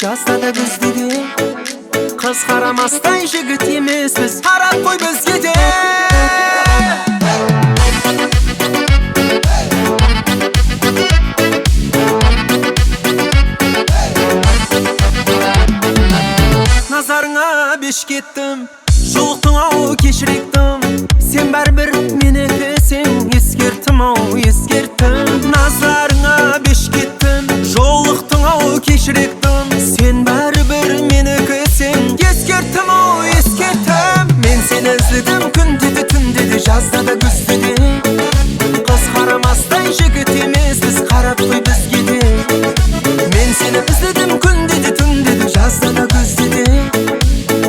жазда да күз dedi. Kız karamastan jigit емес biz, қарап қой бізге де. Назарыңа беш кеттім, жолықтың ау кешіректім. Сен бәрібір менікі сен, ескертім ау ескертім. Назарыңа беш кеттім, жолықтың ау кешіректім. Сен бәрібір менікі сен, ескертім ау ескертім. Мен сені іздедім күнде де түнде де, жазда да күзде де. Қыз қарамастай жігіт емес біз, қарап қой бізге де. Мен сені іздедім күнде де түнде де, жазда да күзде де.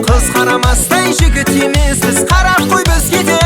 Kız karamasтай жігіт емес біз, қарап қой бізге де.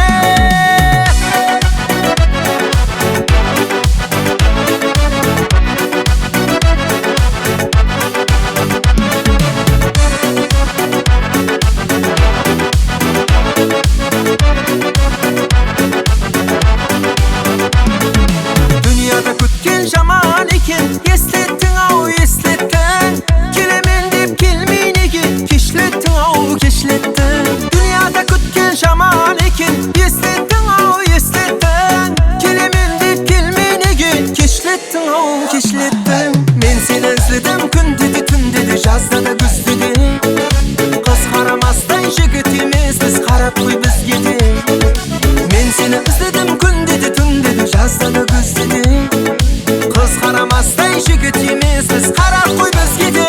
Dünyada күткен жаман екен, естеттің ау естеттің. Келемен деп келмей неге, кешлеттің ау кешлеттің. Dünyada күткен жаман екен, естеттің ау естеттің. Келемен деп келмей неге, кешлеттің ау кешлеттің. Мен сені іздедім күнде де түнде де, жазда да күзде де. Қыз қарамастай жігіт емес біз, қарап қой бізге де. Мен сені іздедім күнде де түнде де, жазда да күзде де. Kız karamasтай жігіт емес біз, қарап қой бізге де.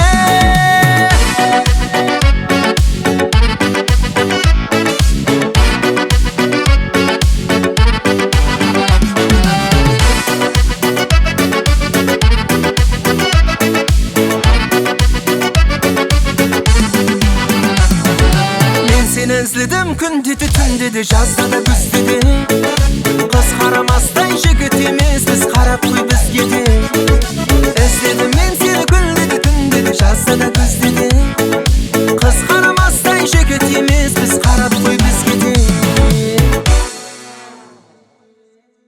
Мен сені іздедім күнде де түнде де, жазда да